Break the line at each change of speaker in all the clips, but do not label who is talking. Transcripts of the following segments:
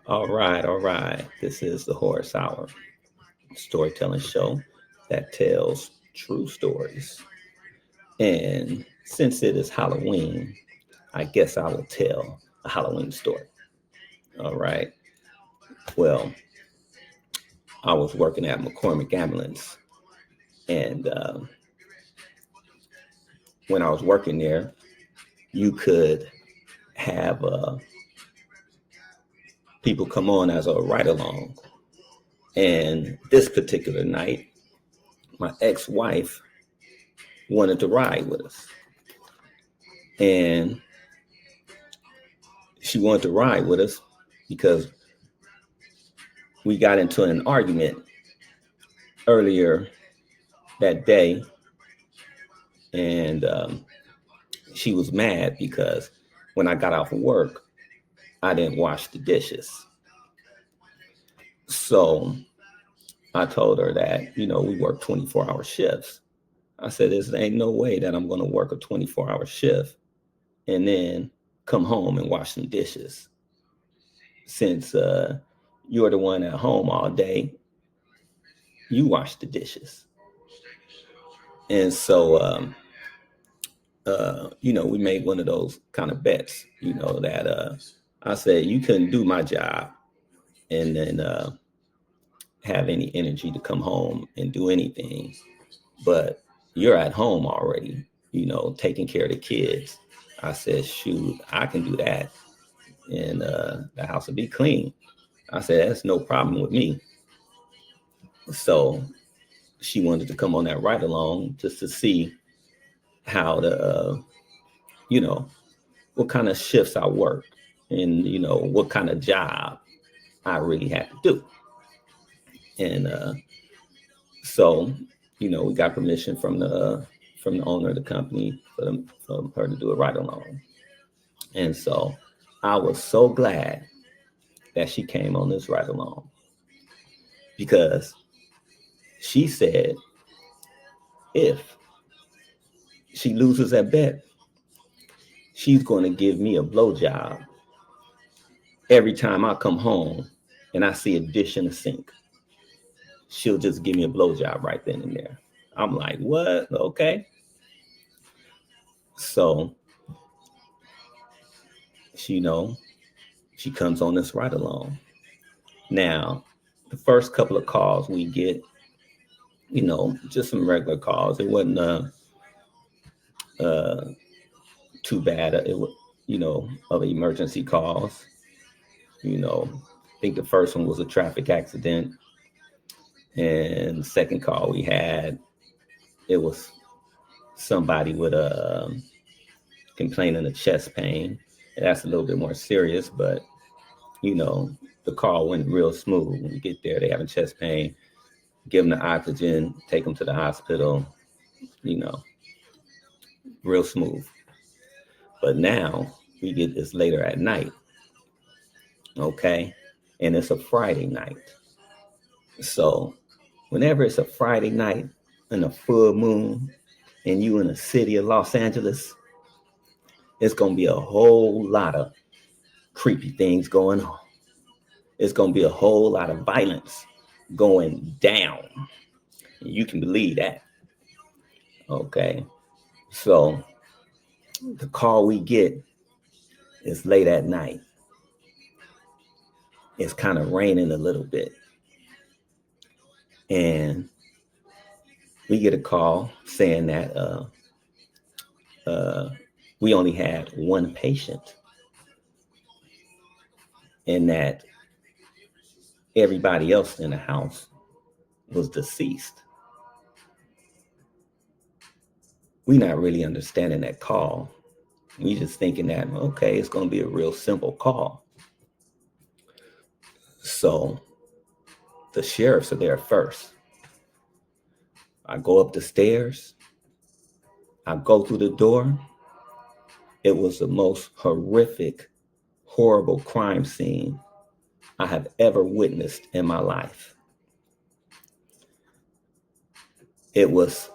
All right, all right. This is the Horse Hour, storytelling show that tells true stories. And since it is Halloween, I guess I will tell a Halloween story. All right. Well, I was working at McCormick Ambulance, and when I was working there, you could have people come on as a ride along. And this particular night, my ex wife wanted to ride with us. And she wanted to ride with us because we got into an argument earlier that day. And she was mad because when I got off of work, I didn't wash the dishes. So I told her that, we work 24-hour shifts. I said, there ain't no way that I'm going to work a 24-hour shift and then come home and wash some dishes. Since you're the one at home all day, you wash the dishes. And so, we made one of those kind of bets, that I said, you couldn't do my job and then have any energy to come home and do anything. But you're at home already, taking care of the kids. I said, shoot, I can do that. And the house will be clean. I said, that's no problem with me. So she wanted to come on that ride along just to see how you know, what kind of shifts I work and, what kind of job I really had to do. And so, we got permission from the owner of the company for her to do a ride along. And so I was so glad that she came on this ride along because she said if she loses that bet, she's going to give me a blowjob every time I come home and I see a dish in the sink. She'll just give me a blowjob right then and there. I'm like, what? Okay. So she, she comes on this ride along. Now, the first couple of calls we get, just some regular calls. It wasn't uh, too bad. It was, of emergency calls. I think the first one was a traffic accident, and the second call we had, it was somebody with a complaining of chest pain. And that's a little bit more serious, but you know, the call went real smooth. When you get there, they having chest pain, give them the oxygen, take them to the hospital, you know, real smooth. But now we get this later at night, okay? And it's a Friday night. So whenever it's a Friday night and a full moon and you in the city of Los Angeles, it's gonna be a whole lot of creepy things going on. It's gonna be a whole lot of violence going down. You can believe that. Okay. So the call we get is late at night. It's kind of raining a little bit. And we get a call saying that uh, we only had one patient and that everybody else in the house was deceased. We not really understanding that call. We just thinking that, okay, it's going to be a real simple call. So the sheriffs are there first. I go up the stairs. I go through the door. It was the most horrific, horrible crime scene I have ever witnessed in my life. It was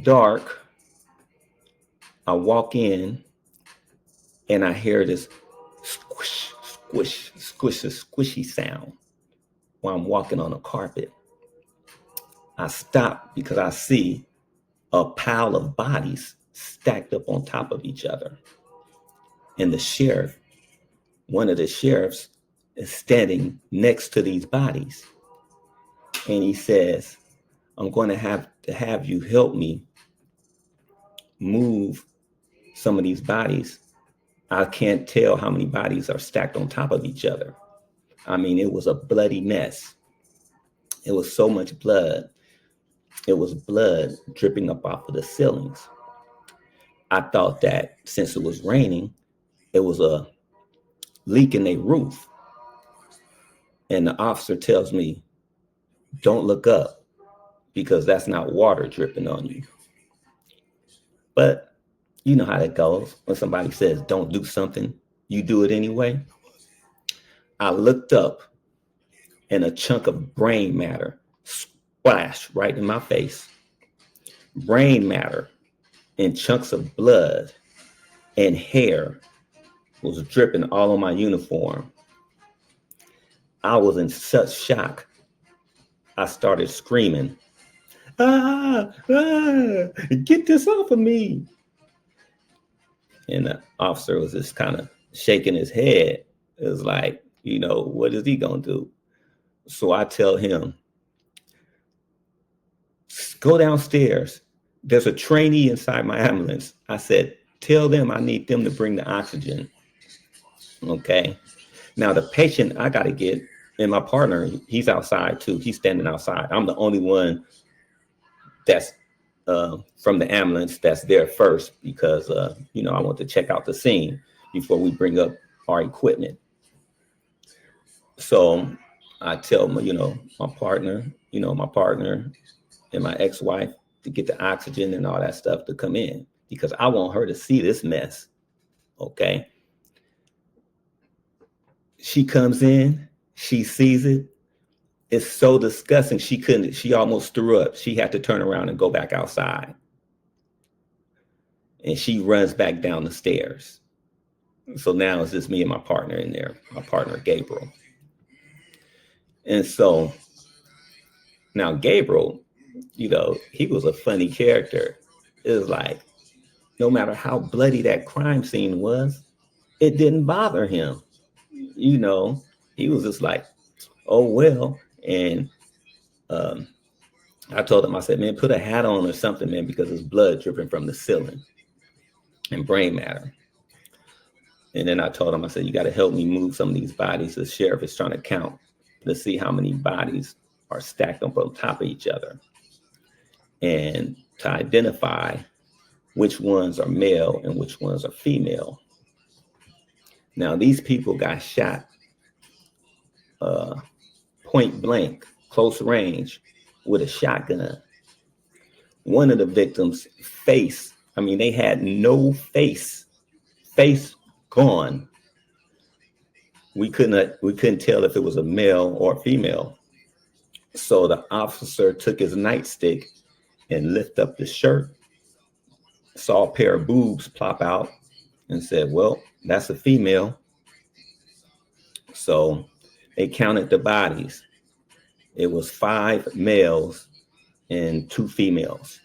dark. I walk in and I hear this squish, squishy sound while I'm walking on a carpet. I stop because I see a pile of bodies stacked up on top of each other. And one of the sheriffs, is standing next to these bodies. And he says, I'm going to have you help me move some of these bodies. I can't tell how many bodies are stacked on top of each other. I mean, it was a bloody mess. It was so much blood. It was blood dripping up off of the ceilings. I thought that since it was raining, it was a leak in their roof. And the officer tells me, don't look up because that's not water dripping on you. But you know how that goes. When somebody says, don't do something, you do it anyway. I looked up and a chunk of brain matter splashed right in my face. Brain matter and chunks of blood and hair was dripping all on my uniform. I was in such shock. I started screaming, get this off of me. And the officer was just kind of shaking his head. It was like, what is he going to do? So I tell him, go downstairs. There's a trainee inside my ambulance. I said, tell them I need them to bring the oxygen. Okay. Now the patient I got to get, and my partner, he's outside too. He's standing outside. I'm the only one that's from the ambulance that's there first because, I want to check out the scene before we bring up our equipment. So I tell my partner and my ex-wife to get the oxygen and all that stuff to come in because I want her to see this mess. Okay. She comes in, she sees it. It's so disgusting. She almost threw up. She had to turn around and go back outside. And she runs back down the stairs. So now it's just me and my partner in there, my partner, Gabriel. And so now Gabriel, he was a funny character. It was like, no matter how bloody that crime scene was, it didn't bother him. He was just like, oh, well. And I told him, I said, man, put a hat on or something, man, because there's blood dripping from the ceiling and brain matter. And then I told him, I said, you got to help me move some of these bodies. The sheriff is trying to count to see how many bodies are stacked up on top of each other and to identify which ones are male and which ones are female. Now, these people got shot point blank, close range with a shotgun. One of the victims' face, they had no face gone. We couldn't tell if it was a male or female. So the officer took his nightstick and lifted up the shirt, saw a pair of boobs plop out and said, well, that's a female. So they counted the bodies. It was 5 males and 2 females.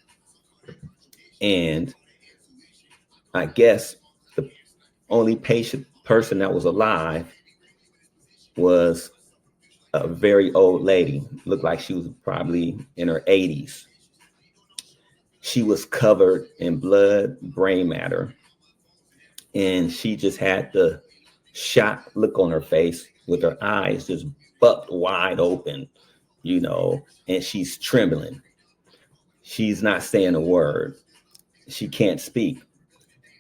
And I guess the only person that was alive was a very old lady. Looked like she was probably in her 80s. She was covered in blood, brain matter. And she just had the shocked look on her face with her eyes just bucked wide open, and she's trembling. She's not saying a word. She can't speak.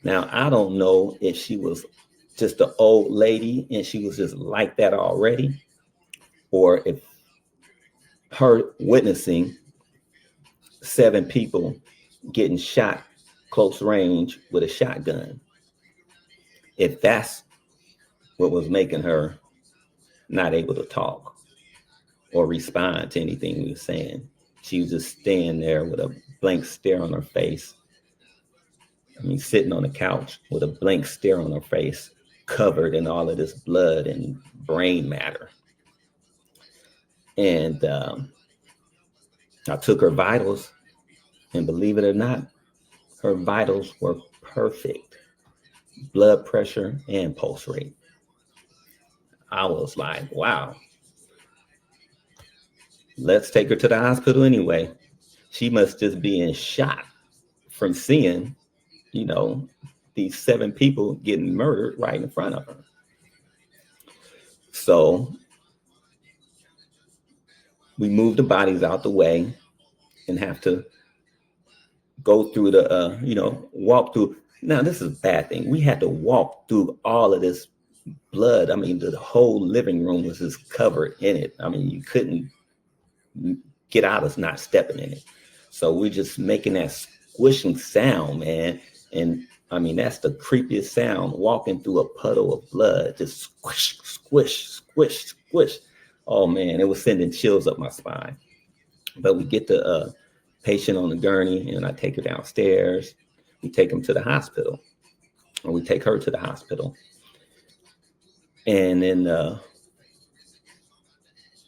Now, I don't know if she was just an old lady and she was just like that already, or if her witnessing 7 people getting shot close range with a shotgun, if that's what was making her not able to talk or respond to anything we were saying. She was just standing there with a blank stare on her face. Sitting on the couch with a blank stare on her face, covered in all of this blood and brain matter. And I took her vitals, and believe it or not, her vitals were perfect. Blood pressure and pulse rate. I was like, wow, let's take her to the hospital anyway. She must just be in shock from seeing, you know, these 7 people getting murdered right in front of her. So we move the bodies out the way and have to go through the, walk through. Now, this is a bad thing. We had to walk through all of this blood. I mean, the whole living room was just covered in it. I mean, you couldn't get out of not stepping in it. So we're just making that squishing sound, man. And I mean, that's the creepiest sound, walking through a puddle of blood, just squish, squish, squish, squish. Oh man, it was sending chills up my spine. But we get the patient on the gurney, and I take her downstairs. We take him to the hospital, or we take her to the hospital. And then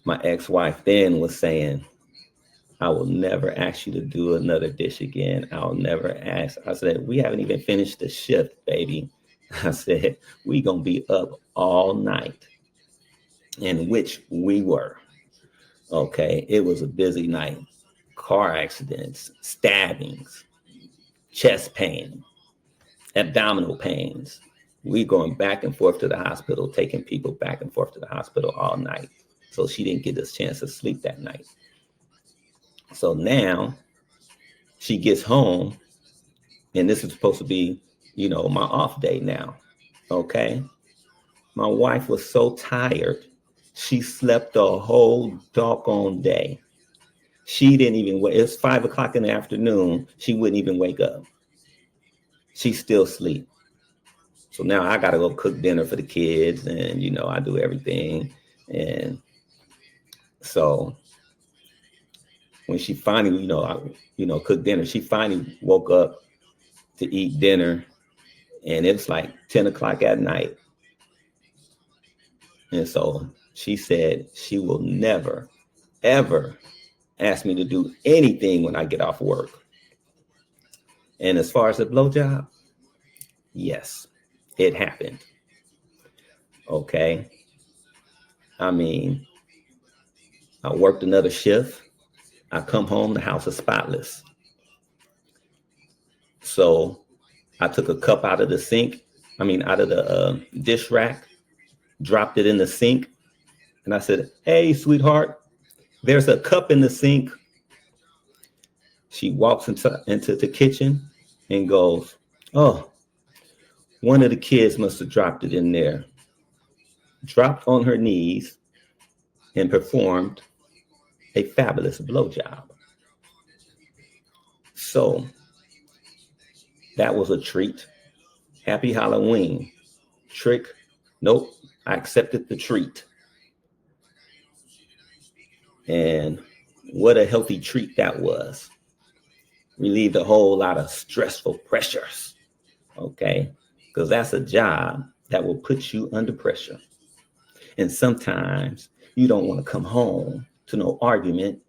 my ex-wife then was saying, I will never ask you to do another dish again. I'll never ask. I said, we haven't even finished the shift, baby. I said, we gonna be up all night. In which we were. Okay, it was a busy night. Car accidents, stabbings, chest pain, abdominal pains. We going back and forth to the hospital, taking people back and forth to the hospital all night. So she didn't get this chance to sleep that night. So now she gets home, and this is supposed to be, my off day now. Okay. My wife was so tired. She slept the whole doggone day. She didn't even wake. It's 5 o'clock in the afternoon. She wouldn't even wake up. She still sleep. So now I got to go cook dinner for the kids, and, I do everything. And so when she finally, cooked dinner, she finally woke up to eat dinner, and it's like 10 o'clock at night. And so she said she will never, ever ask me to do anything when I get off work. And as far as the blowjob, yes, it happened. Okay. I mean, I worked another shift. I come home, the house is spotless. So I took a cup out of the sink, out of the dish rack, dropped it in the sink. And I said, hey, sweetheart, there's a cup in the sink. She walks into the kitchen and goes, oh, one of the kids must have dropped it in there. Dropped on her knees and performed a fabulous blowjob. So that was a treat. Happy Halloween. Trick. Nope. I accepted the treat. And what a healthy treat that was. Relieved a whole lot of stressful pressures. Okay. Because that's a job that will put you under pressure. And sometimes you don't want to come home to no argument.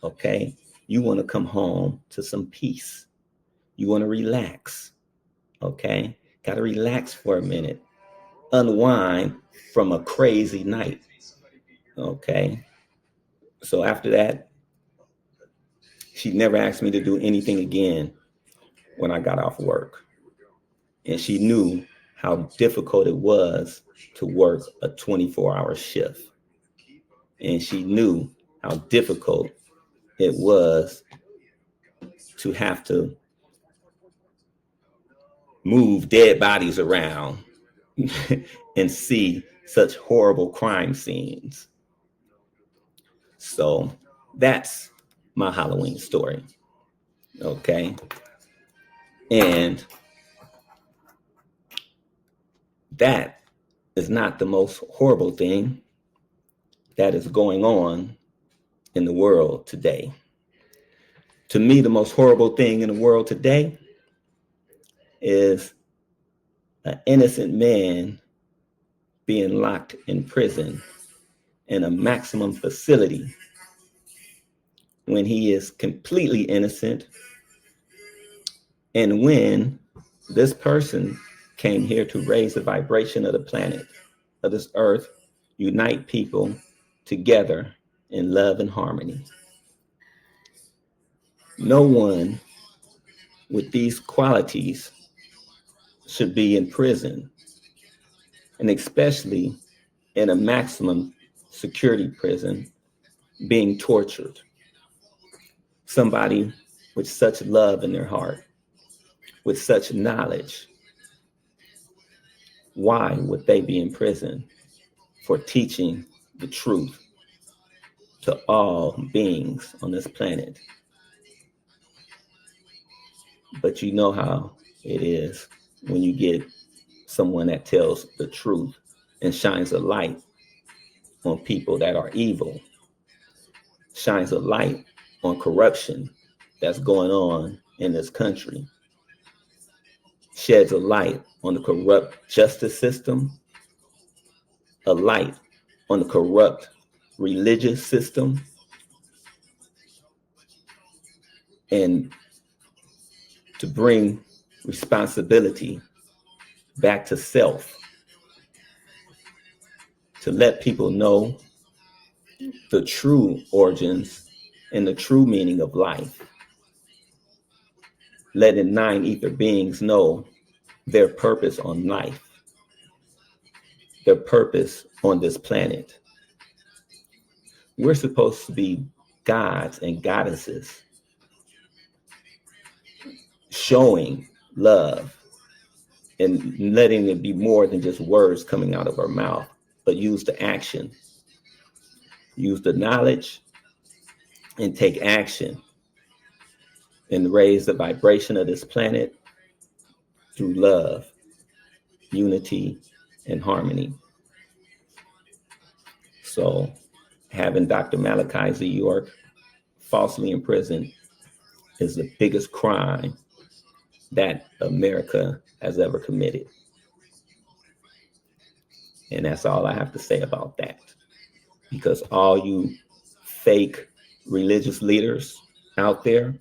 Okay. You want to come home to some peace. You want to relax. Okay. Got to relax for a minute. Unwind from a crazy night. Okay. So after that, she never asked me to do anything again when I got off work. And she knew how difficult it was to work a 24-hour shift. And she knew how difficult it was to have to move dead bodies around and see such horrible crime scenes. So that's my Halloween story. Okay. And that is not the most horrible thing that is going on in the world today. To me, the most horrible thing in the world today is an innocent man being locked in prison in a maximum facility when he is completely innocent, and when this person came here to raise the vibration of the planet, of this earth, unite people together in love and harmony. No one with these qualities should be in prison, and especially in a maximum security prison, being tortured. Somebody with such love in their heart, with such knowledge, why would they be in prison? For teaching the truth to all beings on this planet. But you know how it is when you get someone that tells the truth and shines a light on people that are evil, shines a light on corruption that's going on in this country, sheds a light on the corrupt justice system, a light on the corrupt religious system, and to bring responsibility back to self, to let people know the true origins and the true meaning of life. Letting 9 ether beings know their purpose on life, their purpose on this planet. We're supposed to be gods and goddesses, showing love and letting it be more than just words coming out of our mouth, but use the action, use the knowledge, and take action and raise the vibration of this planet through love, unity, and harmony. So having Dr. Malachi Z. York falsely imprisoned is the biggest crime that America has ever committed. And that's all I have to say about that. Because all you fake religious leaders out there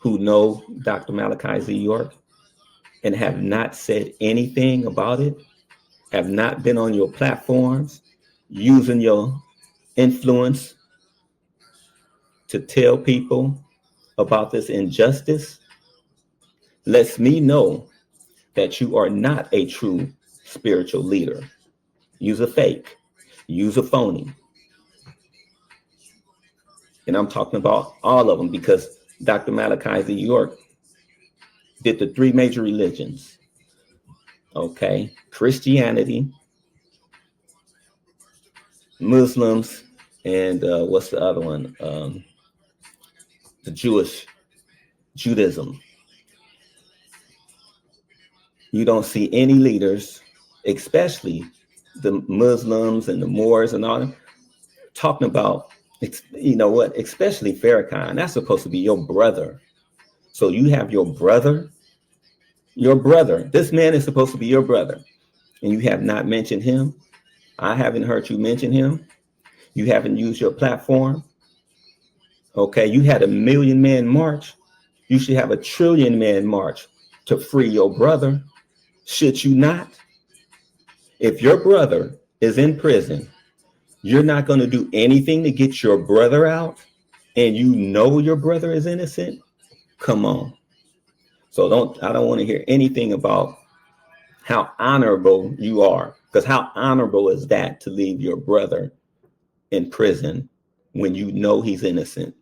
who know Dr. Malachi Z. York and have not said anything about it, have not been on your platforms, using your influence to tell people about this injustice, lets me know that you are not a true spiritual leader. Use a fake, use a phony. And I'm talking about all of them because Dr. Malachi Z. York did the 3 major religions. Okay, Christianity, Muslims, and what's the other one? The Judaism. You don't see any leaders, especially the Muslims and the Moors and all them, talking about, you know what, especially Farrakhan. That's supposed to be your brother. So you have your brother. This man is supposed to be your brother, and you have not mentioned him. I haven't heard you mention him. You haven't used your platform. Okay, you had a 1 million man march. You should have a 1 trillion man march to free your brother. Should you not? If your brother is in prison, you're not going to do anything to get your brother out, and you know your brother is innocent? Come on. So I don't want to hear anything about how honorable you are, because how honorable is that to leave your brother in prison when you know he's innocent?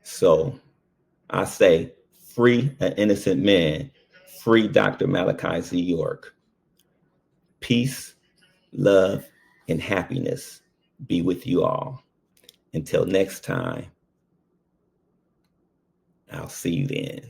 So I say, free an innocent man, free Dr. Malachi Z. York. Peace, love, and happiness be with you all. Until next time, I'll see you then.